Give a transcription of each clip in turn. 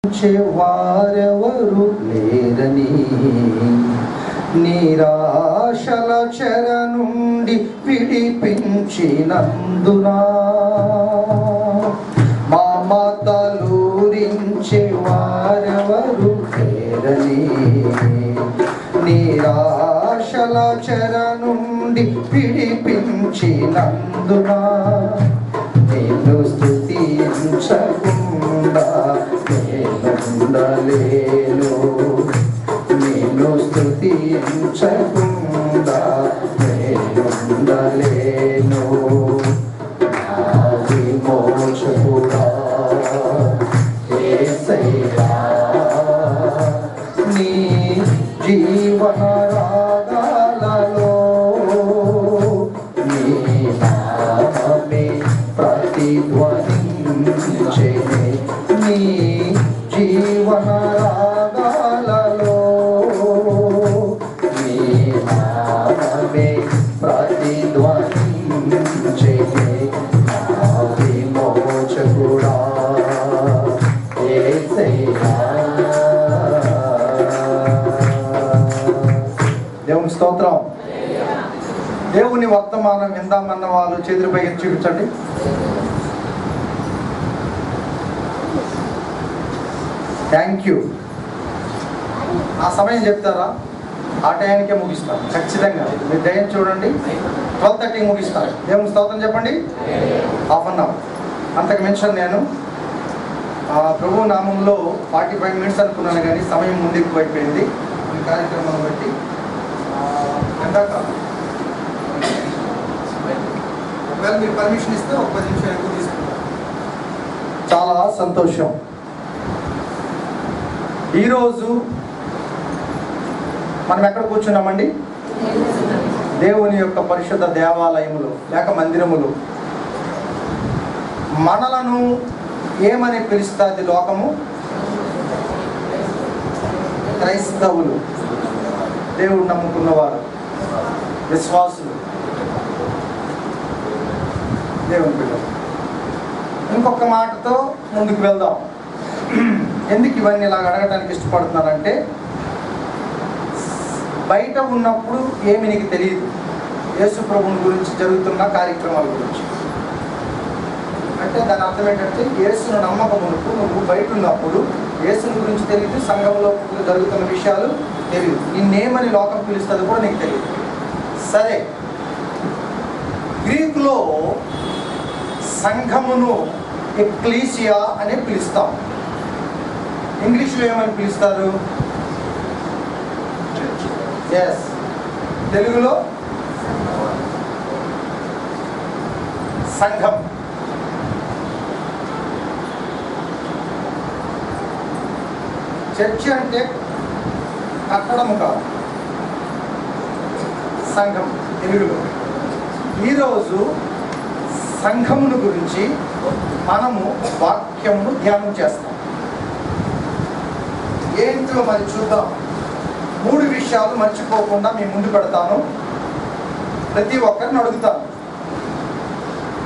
వారెవరు లేరని నిరాశల చెర నుండి విడిపించినందునా మమతలూరించే వారెవరు లేరని నిరాశల చెర నుండి విడిపించినందునా నిన్ను స్తుతించకుండా నేనుండలేను, నిన్ను స్తుతించకుండా నేనుండలేను. నా విమోచకుడా యేసయ్యా, నీ జీవన రాగాలలో నీ నామమే ప్రతిధ్వనించే, నీ జీవన రాగాలలో నీ నామమే ప్రతిధ్వనించే. నా విమోచకుడా యేసయ్యా. దేవుని స్తోత్రం. దేవుని వర్తమానం విందామన్న వాళ్ళు చేతులు పైకి చూపించండి. Thank you. ఆ సమయం చెప్తారా? ఆ టైంకే ముగిస్తాను ఖచ్చితంగా. మీరు టైం చూడండి, 12:30 ముగిస్తాను. దేవుని స్తోత్రం చెప్పండి. హాఫ్ అన్ అవర్, అంతకు మించి నేను ప్రభు నామంలో 45 మినిట్స్ అనుకున్నాను, కానీ సమయం ముందు ఎక్కువ అయిపోయింది ఈ కార్యక్రమాన్ని బట్టి. ఇందాక ఒకవేళ మీరు పర్మిషన్ ఇస్తే ఒక 10 నిమిషాలు ఎక్కువ తీసుకుంటారు. చాలా సంతోషం. ఈరోజు మనం ఎక్కడ కూర్చున్నామండి? దేవుని యొక్క పరిశుద్ధ దేవాలయములు లేక మందిరములు. మనలను ఏమని పిలుస్తుంది లోకము? క్రైస్తవులు, దేవుడు నమ్ముకున్నవారు, విశ్వాసులు, దేవుని పిల్లలు. ఇంకొక మాటతో ముందుకు వెళ్దాం. ఎందుకు ఇవన్నీ ఇలాగ అడగడానికి ఇష్టపడుతున్నానంటే, బయట ఉన్నప్పుడు ఏమి నీకు తెలియదు యేసు ప్రభుని గురించి జరుగుతున్న కార్యక్రమాల గురించి. అంటే దాని అర్థం ఏంటంటే, యేసును నమ్మకమునకు నువ్వు బయట ఉన్నప్పుడు యేసుని గురించి తెలియదు, సంఘంలో జరుగుతున్న విషయాలు తెలియదు, నిన్నేమని లోకం పిలుస్తుంది కూడా నీకు తెలియదు. సరే, గ్రీకులో సంఘమును ఎక్లీసియా అని పిలుస్తాం. ఇంగ్లీష్లో ఏమని పిలుస్తారు? ఎస్. తెలుగులో సంఘం. చర్చి అంటే కట్టడం కాదు, సంఘం తెలుగులో. ఈరోజు సంఘమును గురించి మనము వాక్యమును ధ్యానం చేస్తాం. ఏంటో మరి చూద్దాం. 3 విషయాలు మర్చిపోకుండా మీ ముందు పెడతాను. ప్రతి ఒక్కరిని అడుగుతాను,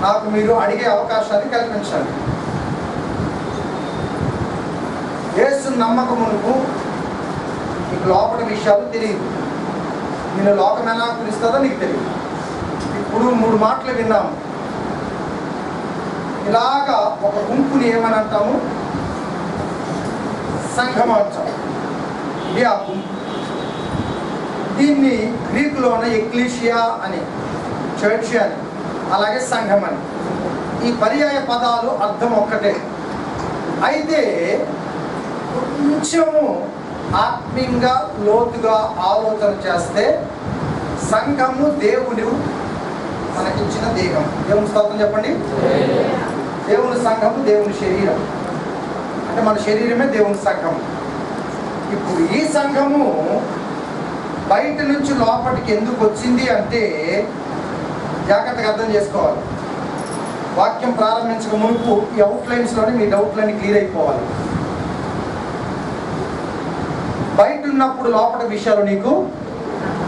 నాకు మీరు అడిగే అవకాశాన్ని కల్పించండి. యేసు నమ్మకమునకు నీకు లోపల విషయాలు తెలియదు, నేను లోకం ఎలా పిలుస్తుందో నీకు తెలియదు. ఇప్పుడు 3 మాటలు విన్నాము. ఇలాగా ఒక గుంపుని ఏమని అంటాము? సంఘం అంటాం. ఇది ఆ గుంపు. దీన్ని గ్రీకులోనే ఎక్లీషియా అని, చర్చ్ అని, అలాగే సంఘం అని. ఈ పర్యాయ పదాలు అర్థం ఒక్కటే. అయితే కొంచెము ఆత్మీయంగా లోతుగా ఆలోచన చేస్తే సంఘము దేవుడు మనకిచ్చిన దేహం. దేవుని స్తోత్రం చెప్పండి. దేవుని సంఘము దేవుని శరీరం, అంటే మన శరీరమే దేవుని సంఘం. ఇప్పుడు ఈ సంఘము బయట నుంచి లోపలికి ఎందుకు వచ్చింది అంటే జాగ్రత్తగా అర్థం చేసుకోవాలి. వాక్యం ప్రారంభించక మునుపు ఈ అవుట్లైన్స్లోనే మీ డౌట్లన్నీ క్లియర్ అయిపోవాలి. బయట ఉన్నప్పుడు లోపల విషయాలు నీకు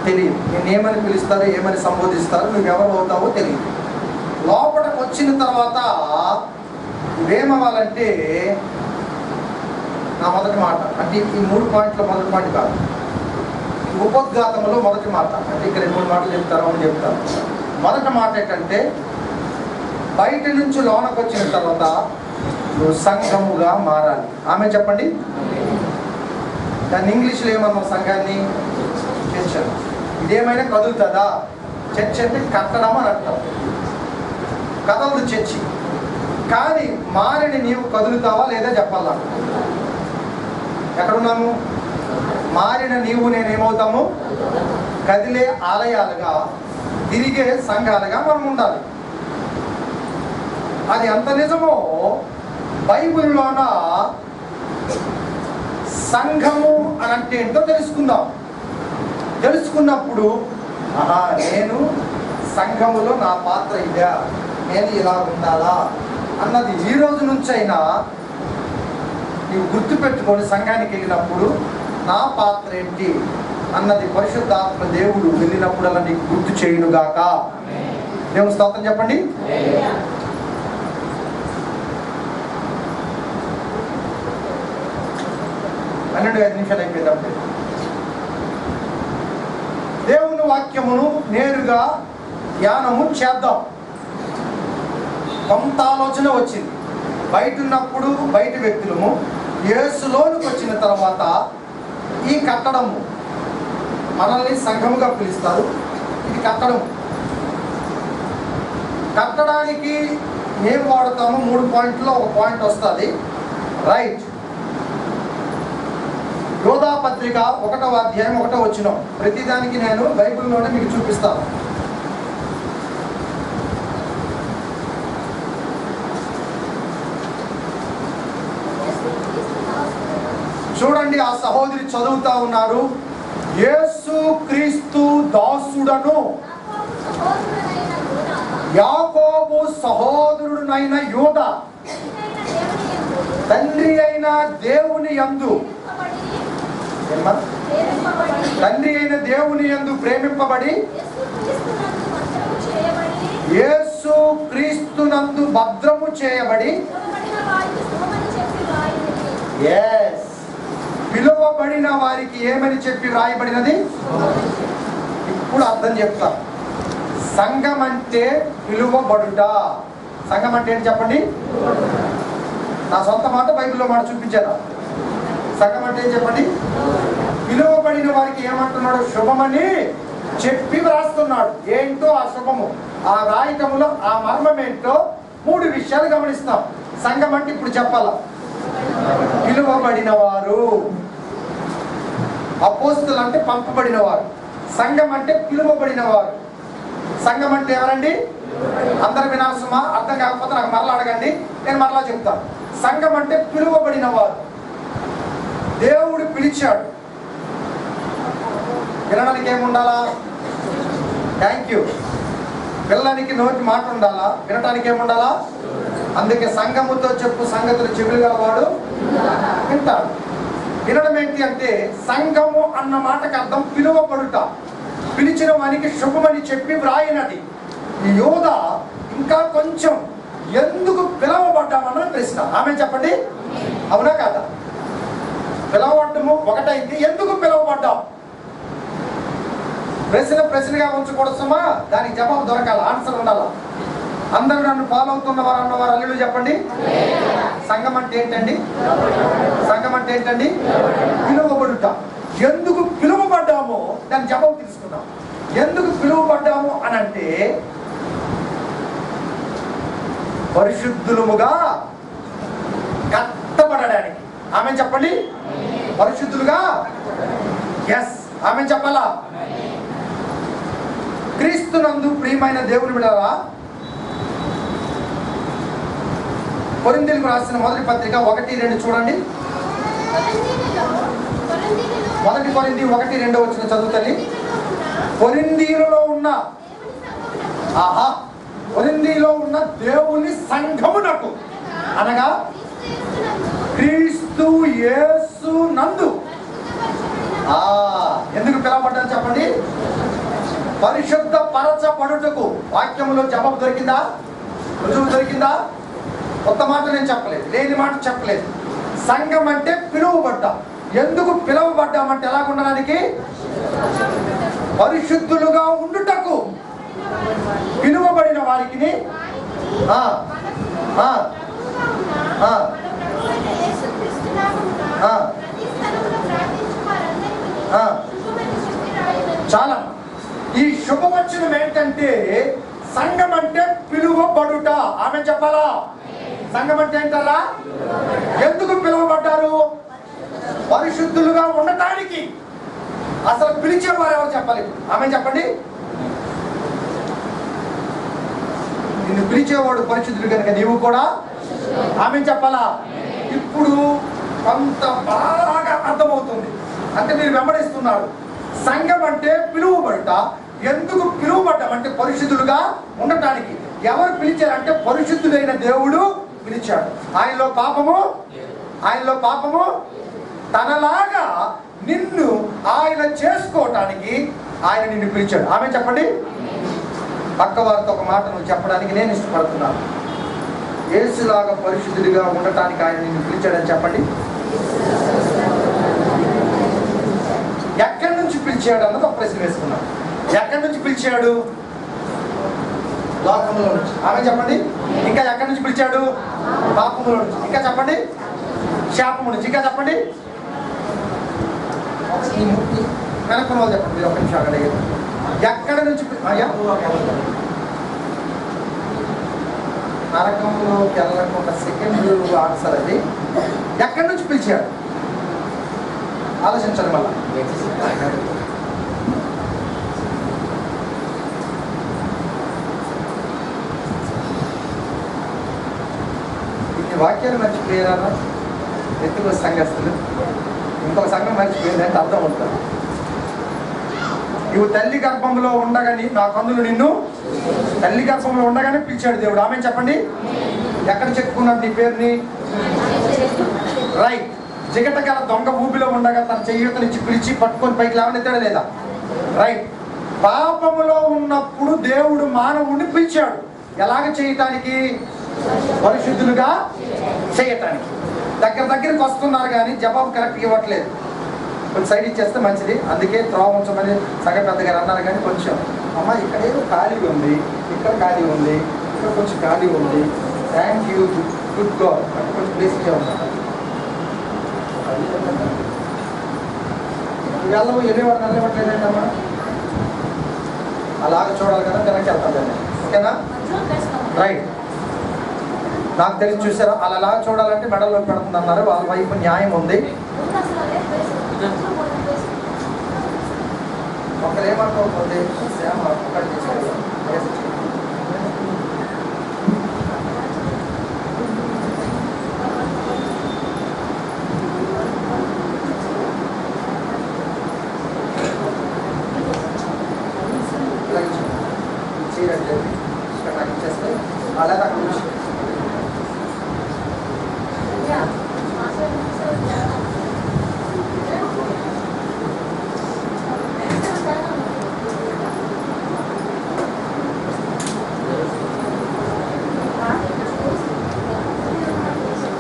తెలియదు, నేను ఏమని పిలుస్తారో ఏమని సంబోధిస్తారో నువ్వెవరు అవుతావో తెలియదు. లోపలికి వచ్చిన తర్వాత నువ్వేమవ్వాలంటే నా మొదటి మాట. అంటే ఈ 3 పాయింట్ల మొదటి పాయింట్ కాదు, ఉపోద్ఘాతంలో మొదటి మాట. అంటే ఇక్కడ 3 మాటలు చెప్తారు అని చెప్తారు. మొదటి మాట ఏంటంటే, బయట నుంచి లోనకు వచ్చిన తర్వాత నువ్వు సంఘముగా మారాలి. ఆమె చెప్పండి. దాన్ని ఇంగ్లీష్లో ఏమన్నావు? సంఘాన్ని చర్చ్. ఇదేమైనా కదులుతుందా? చర్చ్ అంటే కట్టడం అని అర్థం. కదలదు చర్చి. కానీ మారిని నీవు కదులుతావా లేదా చెప్పాలా? ఎక్కడున్నాము? మారిన నీవు నేనేమవుతాము? కదిలే ఆలయాలుగా, తిరిగే సంఘాలుగా మనం ఉండాలి. అది ఎంత నిజమో బైబిల్లోన సంఘము అని అంటే ఏంటో తెలుసుకుందాం. తెలుసుకున్నప్పుడు నేను సంఘములో నా పాత్ర ఇదా, నేను ఇలా ఉండాలా అన్నది ఈ రోజు నుంచి అయినా నీవు గుర్తుపెట్టుకొని సంఘానికి వెళ్ళినప్పుడు నా పాత్ర ఏంటి అన్నది పరిశుద్ధాత్మ దేవుడు వెళ్ళినప్పుడల్లా నీకు గుర్తు చేయునుగాక. దేవుని స్తోత్రం చెప్పండి. 12-5 నిమిషాలు అయిపోయింది. దేవుని వాక్యమును నేరుగా ధ్యానము చేద్దాం. కొంత ఆలోచన వచ్చింది. బయట ఉన్నప్పుడు బయట వ్యక్తులము, యేసులోనికి వచ్చిన తర్వాత ఈ కట్టడము, మనల్ని సంఘముగా పిలుస్తారు. ఇది కట్టడం. కట్టడానికి ఏం వాడతాము? 3 పాయింట్లో ఒక పాయింట్ వస్తుంది. రైట్. యోధా పత్రిక 1వ అధ్యాయం 1వ వచనం. ప్రతిదానికి నేను బైబిల్లోనే మీకు చూపిస్తాను. చూడండి, ఆ సహోదరి చదువుతా ఉన్నారు. యేసు క్రీస్తు దాసుడను యాకోబు సహోదరుడునైన యూదా, తండ్రి అయిన దేవుని యందు, తండ్రి అయిన దేవుని యందు ప్రేమింపబడి యేసు క్రీస్తునందు భద్రము చేయబడి, పిలువబడిన వారికి ఏమని చెప్పి వ్రాయబడినది? ఇప్పుడు అర్థం చెప్తా. సంఘం అంటే పిలువబడుట. సంఘం అంటే ఏంటి చెప్పండి? నా సొంత మాట బైబిల్లో మాట చూపించారా? సంఘం అంటే ఏం చెప్పండి? పిలువబడిన వారికి ఏమంటున్నాడు? శుభమని చెప్పి వ్రాస్తున్నాడు. ఏంటో ఆ శుభము, ఆ రాయటములో ఆ మర్మం ఏంటో 3 విషయాలు గమనిస్తాం. సంఘం అంటే ఇప్పుడు చెప్పాలా? పిలువబడిన వారు. అపోస్తలులు అంటే పంపబడిన వారు. సంఘం అంటే పిలువబడిన వారు. సంఘం అంటే ఎవరండి? అందరు వినాల్సమా? అర్థం కాకపోతే నాకు మరలా అడగండి, నేను మరలా చెప్తాను. సంఘం అంటే పిలువబడిన వారు. దేవుడు పిలిచాడు. వినడానికి ఏముండాలా? Thank you. పిల్లనికి నోటి మాట ఉండాలా, వినటానికి ఏముండాలా? అందుకే సంఘముతో చెప్పు సంగతులు చెవులు గలవాడు వింటాడు. వినడం ఏంటి అంటే, సంఘము అన్న మాటకు అర్థం పిలువబడుట. పిలిచిన వానికి శుభమని చెప్పి వ్రాయినది. ఈ యోధ ఇంకా కొంచెం ఎందుకు పిలవబడ్డామన్న ప్రశ్న. ఆమె చెప్పండి, అవునా కాదా? పిలవబడ్డము ఒకటైంది, ఎందుకు పిలవబడ్డాం? ప్రశ్నగా ఉంచకూడదుమా? దానికి జవాబు దొరకాలి, ఆన్సర్ ఉండాలి. అందరూ నన్ను ఫాలో అవుతున్న వారు అన్నవారు అల్లుడు చెప్పండి. సంఘం అంటే ఏంటండి? సంఘం అంటే ఏంటండి? పిలువబడుట. ఎందుకు పిలువబడ్డామో దాని జవాబు తీసుకున్నాం. ఎందుకు పిలువబడ్డాము అని అంటే, పరిశుద్ధులుగా కట్టబడడానికి. ఆమె చెప్పండి, పరిశుద్ధులుగా. ఎస్, ఆమె చెప్పాలా? క్రీస్తునందు ప్రియమైన దేవుని బిడ్డలారా, కొరింథీయులకు రాసిన మొదటి పత్రిక 1-2 చూడండి. 1 కొరింథీ 1-2 వచ్చిన చదువుతల్లి. కొరింథీయులలో ఉన్న కొరింథీలో ఉన్న దేవుని సంఘమునకు, అనగా క్రీస్తు యేసు నందు. ఎందుకు పిలవబడ్డారు చెప్పండి? పరిశుద్ధ పరచబడుటకు. వాక్యములో జవాబు దొరికిందా? రుజువు దొరికిందా? కొత్త మాట నేను చెప్పలేదు, లేని మాట చెప్పలేదు. సంఘం అంటే పిలువబడ్డాం. ఎందుకు పిలువబడ్డామంటే ఎలాగ ఉండడానికి? పరిశుద్ధులుగా ఉండుటకు పిలువబడిన వారికి చాలా. ఈ శుభవచనం ఏంటంటే సంఘం అంటే పిలువబడుట. ఆమె చెప్పాలా? సంఘం అంటే ఏంటల్లా? ఎందుకు పిలువబడ్డారు? పరిశుద్ధులుగా ఉండటానికి. అసలు పిలిచేవారు ఎవరు చెప్పాలి? ఆమె చెప్పండి. నిన్ను పిలిచేవాడు పరిశుద్ధుడు కనుక నీవు కూడా ఆమె చెప్పాలా? ఇప్పుడు కొంత బాగా అర్థమవుతుంది. అంటే మీరు వెంబడిస్తున్నారు. సంఘం అంటే పిలువబడుట. ఎందుకు పిలువబడ్డామంటే పరిశుద్ధులుగా ఉండటానికి. ఎవరు పిలిచారంటే పరిశుద్ధుడైన దేవుడు పిలిచాడు. ఆయనలో పాపము తనలాగా నిన్ను ఆయన చేసుకోవటానికి ఆయన నిన్ను పిలిచాడు. ఆమె చెప్పండి. పక్క వారితో ఒక మాట నువ్వు చెప్పడానికి నేను ఇష్టపడుతున్నాను. యేసులాగా పరిశుద్ధుడిగా ఉండటానికి ఆయన నిన్ను పిలిచాడని చెప్పండి. ఎక్కడి నుంచి పిలిచాడు అన్నది ఒక ప్రశ్న వేసుకున్నాం. ఎక్కడి నుంచి పిలిచాడు? లోకంలో నుంచి. ఆమె చెప్పండి. ఇంకా ఎక్కడి నుంచి పిలిచాడు? పాపములో నుంచి. ఇంకా చెప్పండి. శాపము నుంచి. ఇంకా చెప్పండి. వెనక్కున్న వాళ్ళు చెప్పండి. మీరు ఒక నిమిషం అక్కడ ఎక్కడి నుంచి? నరకంలోకి వెళ్ళకుండా సెకండ్ ఆన్సర్ అది. ఎక్కడి నుంచి పిలిచాడు? ఆలోచించండి మళ్ళా. ఇన్ని వాక్యాలు మర్చిపోయారా? ఎందుకు సంఘస్థులు ఇంకొక సంఘం మర్చిపోయిందంటే అర్థం ఉంటుంది. నువ్వు తల్లి గర్భంలో ఉండగాని నా కన్నులు నిన్ను తల్లి గర్భంలో ఉండగానే పిలిచాడు దేవుడు. ఆమె చెప్పండి. ఎక్కడ చెప్పుకున్నాడు నీ పేరుని? రైట్. జిగట గల దొంగ ఊపిలో ఉండగా తన చెయ్యతనిచ్చి పిలిచి పట్టుకొని పైకి లేవనెత్తాడా లేదా? రైట్. పాపములో ఉన్నప్పుడు దేవుడు మానవుడిని పిలిచాడు. ఎలాగ చేయటానికి? పరిశుద్ధులుగా చేయటానికి. దగ్గరికి వస్తున్నారు కానీ జవాబు కరెక్ట్గా ఇవ్వట్లేదు. కొంచెం సైడ్ ఇచ్చేస్తే మంచిది. అందుకే త్రోవ ఉంచమని సగ పెద్దగారు అన్నారు. కానీ కొంచెం అమ్మ ఇక్కడ ఏదో ఖాళీ ఉంది, ఇక్కడ ఖాళీ ఉంది, ఇక్కడ కొంచెం ఖాళీ ఉంది. థ్యాంక్ యూ, గుడ్ గాడ్ అంటే కొంచెం ప్లేస్ ఇచ్చేవాడు. వెళ్ళవు వెళ్ళేవాడు నిలబట్లేదంటమ్మా. అలాగ చూడాలి కదా, వెనక్కి వెళ్తాను. ఓకేనా? రైట్. నాకు తెలిసి చూసారా? అలా చూడాలంటే మెడల్లో పెడుతుంది అన్నారు. వాళ్ళ వైపు న్యాయం ఉంది. ఒకరు ఏమనుకోకపోతే శ్యామ ఒకటి చేశారు. నాకు ఇచ్చేస్తే అలా నాకు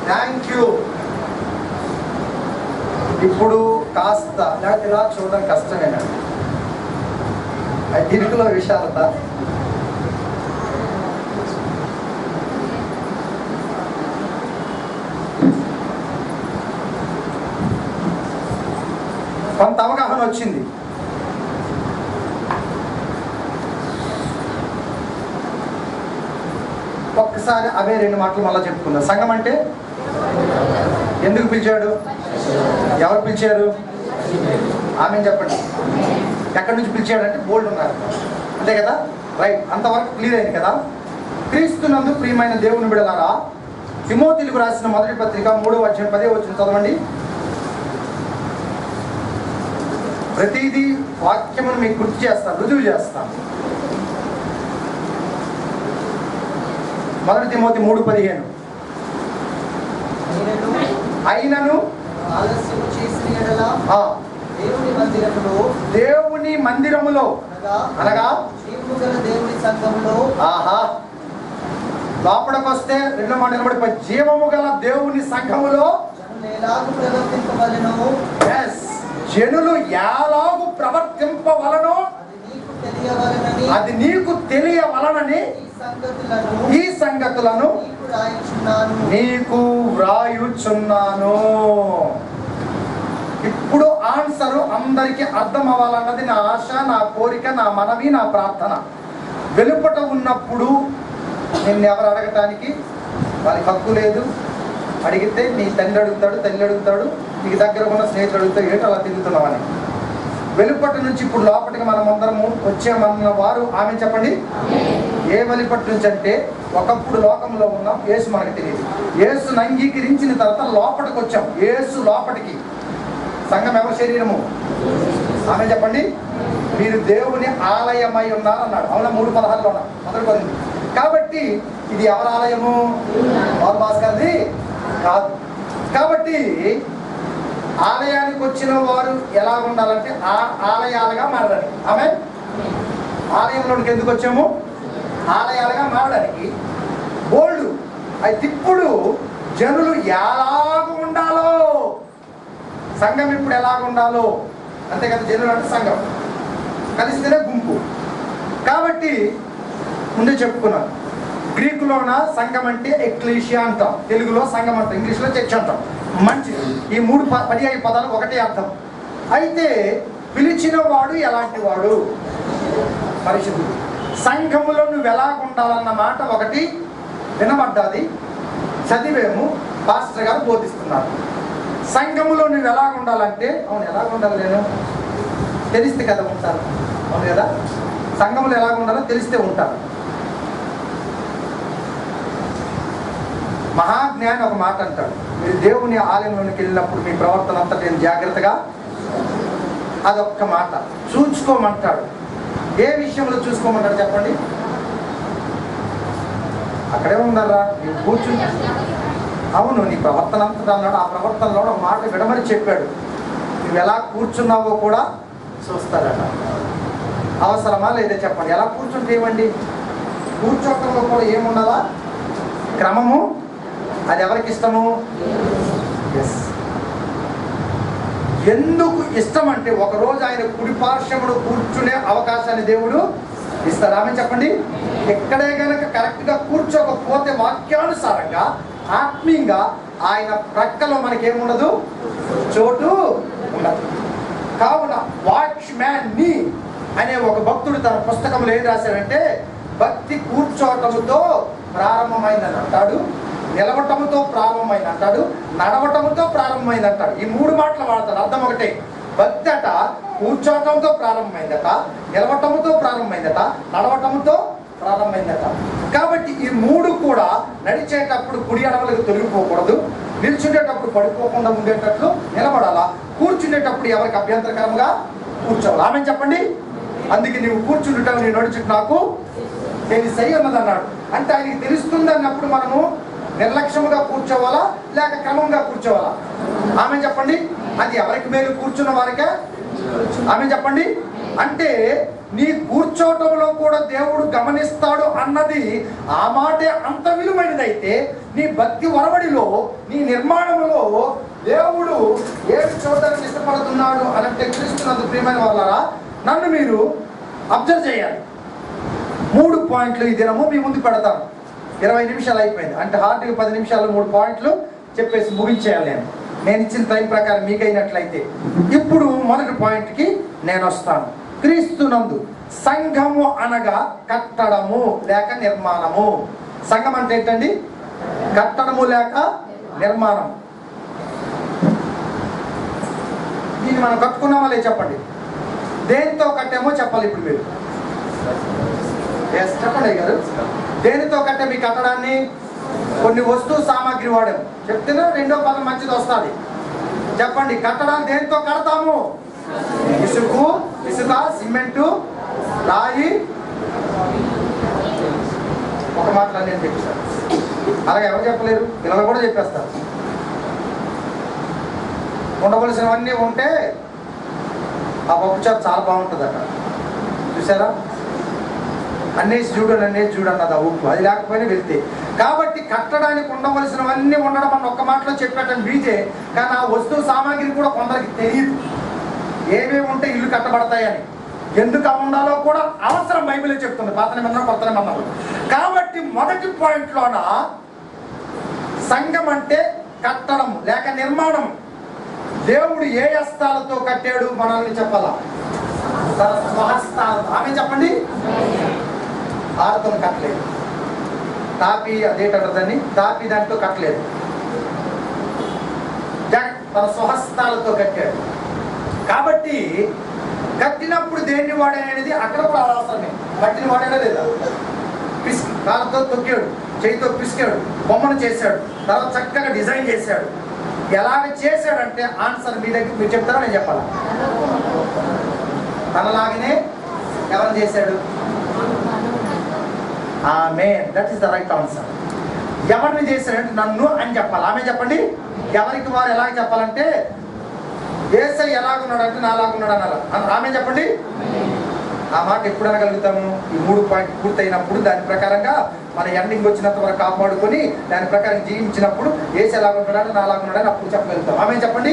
థ్యాంక్ యూ. ఇప్పుడు కాస్త లేకపోతే ఇలా చూడడం కష్టమేనా? ఇరుకులో విశాలత. కొంత అవగాహన వచ్చింది. ఒక్కసారి అవే రెండు మాటలు మళ్ళీ చెప్పుకుందాం. సంఘం అంటే ఎందుకు పిలిచాడు? ఎవరు పిలిచారు? ఆమె చెప్పండి. ఎక్కడి నుంచి పిలిచాడంటే బోల్డ్ ఉన్నారు. అంతే కదా? రైట్. అంతవరకు క్లియర్ అయింది కదా? క్రీస్తునందు ప్రియమైన దేవుని బిడ్డలారా, తిమోతిలకు రాసిన మొదటి పత్రిక 3వ అధ్యాయం 10వ వచనం చదవండి. ప్రతిదీ వాక్యమును మీకు గుర్తు చేస్తాను, రుజువు చేస్తాను. మొదటి తిమోతి 3:15. అయినను ఆలస్యము చేసిన యెడల దేవుని మందిరములో అనగా జీవము గల దేవుని సంఘములో లోపలికి వస్తే రెండో మాట నిలబడిపోయి జీవము గల దేవుని సంఘములో ఎలాగు ప్రవర్తింపవలెనో Yes. జనులు ఎలాగు ప్రవర్తింపవలనో అది నీకు తెలియవలనని ఈ సంగతులను నీకు వ్రాయుచున్నాను. ఇప్పుడు ఆన్సరు అందరికీ అర్థం అవ్వాలన్నది నా ఆశ, నా కోరిక, నా మనవి, నా ప్రార్థన. వెలుపట ఉన్నప్పుడు నిన్ను ఎవరు అడగటానికి వాళ్ళకి హక్కు లేదు. అడిగితే నీ తండ్రి అడుగుతాడు, తల్లి అడుగుతాడు, నీకు దగ్గర ఉన్న స్నేహితుడు అడుగుతాడు, ఏంటో అలా తిరుగుతున్నామని. వెలుపటి నుంచి ఇప్పుడు లోపలికి మనం అందరము వచ్చామన్న వారు ఆమె చెప్పండి. ఏ వెలుపటి నుంచి అంటే ఒకప్పుడు లోకంలో ఉన్నాం, యేసు మనకు తెలియదు. యేసును అంగీకరించిన తర్వాత లోపలికి వచ్చాం. యేసు లోపలికి, సంఘం ఎవరి శరీరము? ఆమె చెప్పండి. మీరు దేవుని ఆలయమై ఉన్నారన్నాడు. అవునా? 3:16 మొదలు పడింది. కాబట్టి ఇది ఎవరి ఆలయము? పౌలు భాస్కర్ది కాదు. కాబట్టి ఆలయానికి వచ్చిన వారు ఎలా ఉండాలంటే ఆలయాలుగా మారడానికి. ఆమె ఆలయంలోనికి ఎందుకు వచ్చాము? ఆలయాలుగా మారడానికి. బోల్డ్ అయితే ఇప్పుడు జనులు ఎలాగ ఉండాలో, సంఘం ఇప్పుడు ఎలాగ ఉండాలో అంతే కదా. జనులు అంటే సంఘం, కలిస్తేనే గుంపు. కాబట్టి ముందే చెప్పుకున్నాను, గ్రీకులోన సంఘం అంటే ఎక్లీషియా అంటాం, తెలుగులో సంఘం అంటాం, ఇంగ్లీష్లో చర్చ్ అంటాం. మంచిది. ఈ 3 పర్యాయ పదాలు ఒకటే అర్థం. అయితే పిలిచిన వాడు ఎలాంటి వాడు? పరిశుద్ధుడు. సంఘములో నువ్వు ఎలాగుండాలన్న మాట ఒకటి వినబడ్డాది, చదివేము, పాస్టర్ గారు బోధిస్తున్నారు. సంఘములో నువ్వు ఎలాగుండాలంటే, అవును ఎలాగుండాలి, నేను తెలిస్తే కదా ఉంటాను. అవును కదా? సంఘములో ఎలాగుండాలో తెలిస్తే ఉంటాను. మహాజ్ఞాని ఒక మాట అంటాడు, మీరు దేవుని ఆలయంలోనికి వెళ్ళినప్పుడు మీ ప్రవర్తన అంతా నేను జాగ్రత్తగా, అదొక్క మాట చూసుకోమంటాడు. ఏ విషయంలో చూసుకోమంటాడు చెప్పండి? అక్కడే ఉండాలా, నీవు కూర్చుని, అవును నీ ప్రవర్తన అంతా అన్నాడు. ఆ ప్రవర్తనలో ఒక మాట విడమని చెప్పాడు, నువ్వు ఎలా కూర్చున్నావో కూడా చూస్తాడట. అవసరమా లేదా చెప్పండి? ఎలా కూర్చుంటే ఏమండి? కూర్చోటంలో కూడా ఏముండాలా? క్రమము. అది ఎవరికి ఇష్టము? ఎస్. ఎందుకు ఇష్టం అంటే ఒకరోజు ఆయన కుడి పార్శ్వమును కూర్చునే అవకాశాన్ని దేవుడు ఇస్తాడు. ఆమె చెప్పండి. ఎక్కడే కనుక కరెక్ట్గా కూర్చోకపోతే వాక్యానుసారంగా ఆత్మీయంగా ఆయన ప్రక్కలో మనకేముండదు, చోటు ఉండదు. కావున వాచ్మ్యాన్ ని అనే ఒక భక్తుడు తన పుస్తకంలో ఏం రాశాడంటే, భక్తి కూర్చోటముతో ప్రారంభమైందని అంటాడు, నిలవటముతో ప్రారంభమైంది అంటాడు, నడవటముతో ప్రారంభమైంది అంటాడు. ఈ 3 మాటలు వాడతాడు. అర్థం ఒకటే. భక్తి అట కూర్చోటంతో ప్రారంభమైందట, నిలవటముతో ప్రారంభమైందట, నడవటముతో ప్రారంభమైందట. కాబట్టి ఈ 3 కూడా నడిచేటప్పుడు కుడి అడవులకు తొలగిపోకూడదు, నిల్చుండేటప్పుడు పడిపోకుండా ఉండేటట్లు నిలబడాలా, కూర్చుండేటప్పుడు ఎవరికి అభ్యంతరకరంగా కూర్చోవాలి. ఆమె చెప్పండి. అందుకే నీవు కూర్చుండటం నీ నడుచుట నాకు తెలిసై ఉన్నదన్నాడు. అంటే ఆయనకి తెలుస్తుంది అన్నప్పుడు మనము నిర్లక్ష్యముగా కూర్చోవాలా లేక క్రమంగా కూర్చోవాలా? ఆమె చెప్పండి. అది ఎవరికి మేలు? కూర్చున్న వారికే. ఆమె చెప్పండి. అంటే నీ కూర్చోటంలో కూడా దేవుడు గమనిస్తాడు అన్నది ఆ మాటే అంత విలువైనదైతే, నీ భక్తి వరవడిలో, నీ నిర్మాణంలో దేవుడు ఏమి చూడడానికి ఇష్టపడుతున్నాడు అని అంటే, క్రీస్తునందు ప్రియమైన వాళ్ళారా, నన్ను మీరు అబ్జర్వ్ చేయాలి. 3 పాయింట్లు ఈ దినము మీ ముందు పెడతాను. 20 నిమిషాలు అయిపోయింది అంటే హార్డ్గా 10 నిమిషాలు 3 పాయింట్లు చెప్పేసి ముగించేయాలి. నేను ఇచ్చిన టైం ప్రకారం మీకైనట్లయితే ఇప్పుడు మొదటి పాయింట్కి నేను వస్తాను. క్రీస్తునందు సంఘము అనగా కట్టడము లేక నిర్మాణము. సంఘం అంటే ఏంటండి? కట్టడము లేక నిర్మాణం. దీన్ని మనం కట్టుకున్నామా లేదు చెప్పండి? దేనితో కట్టామో చెప్పాలి ఇప్పుడు మీరు. చెప్పండి గారు, దేనితో కట్టే మీ కట్టడాన్ని? కొన్ని వస్తువు సామాగ్రి వాడాము. చెప్తేనే 2వ పదం మంచిది వస్తుంది. చెప్పండి, కట్టడాన్ని దేనితో కడతాము? ఇసుక, సిమెంటు, రాయి. ఒక మాటలు నేను చెప్పేస్తాను. అలాగే ఎవరు చెప్పలేరు, పిల్లలు కూడా చెప్పేస్తారు. ఉండవలసినవన్నీ ఉంటే ఆ పప్పుచారు చాలా బాగుంటుంది అక్కడ. చూసారా? అన్నేసి చూడు అన్నది ఆ ఉప్పు. అది లేకపోయినా వెళ్తే కాబట్టి కట్టడానికి ఉండవలసినవన్నీ ఉండడం అని ఒక్క మాటలో చెప్పేటం బీజే. కానీ ఆ వస్తువు సామాగ్రి కూడా కొందరికి తెలియదు, ఏమేమి ఉంటే ఇల్లు కట్టబడతాయని. ఎందుకు ఉండాలో కూడా అవసరం బైబిలే చెప్తుంది, పాత నిబంధన కొత్త నిబంధనలు. కాబట్టి మొదటి పాయింట్లోన సంఘం అంటే కట్టడం లేక నిర్మాణం. దేవుడు ఏ హస్తాలతో కట్టాడు మనల్ని చెప్పాలా? తన స్వహస్తాలతో. ఆమె చెప్పండి. ఆరుతో కట్టలేదు, తాపి అదేటదని తాపి దాంతో కట్టలేదు, తన స్వహస్తాలతో కట్టాడు. కాబట్టి కట్టినప్పుడు దేన్ని వాడాననేది అక్కడ కూడా అవసరమే. కట్టిన వాడాడా లేదా? కాళ్ళతో తొక్కాడు, చేయితో పిసికాడు, బొమ్మను చేశాడు, తర్వాత చక్కగా డిజైన్ చేశాడు. ఎలాగ చేశాడంటే ఆన్సర్ మీ దగ్గర మీరు చెప్తారా నేను చెప్పాలా? తనలాగనే ఎవరు చేశాడు? ఆమేన్, that is the right answer. ఎవరిని చేశాడంటే నన్ను అని చెప్పాలి. ఆమె చెప్పండి. ఎవరికి వారు ఎలాగ చెప్పాలంటే యేసయ్య ఎలాగున్నాడంటే నాలాగున్నాడు అన్నారు. ఆమె చెప్పండి. ఆ మాట ఎప్పుడు అనగలుగుతాము? ఈ 3 పాయింట్ పూర్తయినప్పుడు దాని ప్రకారంగా మన ఎండింగ్ వచ్చినంత వరకు కాపాడుకొని దాని ప్రకారం జీవించినప్పుడు యేసు ఎలాగున్నాడు నాలాగున్నాడని అప్పుడు చెప్పగలుగుతాం. ఆమె చెప్పండి.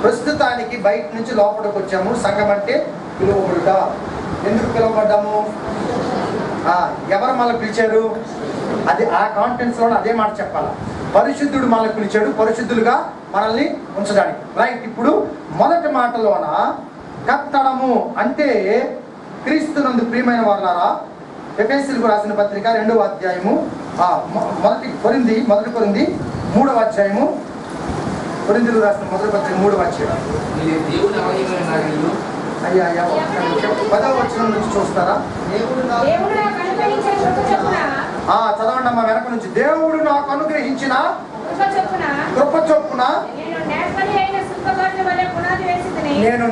ప్రస్తుతానికి బయట నుంచి లోపలికి వచ్చాము. సంఘం అంటే పిలువబడుట. ఎందుకు పిలువబడ్డాము? ఎవరు మనల్ని పిలిచారు? అది ఆ కాన్ఫిడెన్స్లో అదే మాట చెప్పాలి. పరిశుద్ధుడు మనల్ని పిలిచాడు, పరిశుద్ధులుగా మనల్ని ఉంచడానికి. రైట్. ఇప్పుడు మొదటి మాటలోన కట్టడము అంటే క్రీస్తునందు ప్రియమైన వారులారా, ఎఫెసీయులకు రాసిన పత్రిక 2వ అధ్యాయము మొదటి కొరింథీ 3వ అధ్యాయము, కొరింథీయులకు రాసిన మొదటి పత్రిక 3వ అధ్యాయం. అయ్యా 10వ వచనం నుంచి చూస్తారా? చదవండి అమ్మా వెనక నుంచి. దేవుడు నాకు అనుగ్రహించిన కృప చొప్పున నేను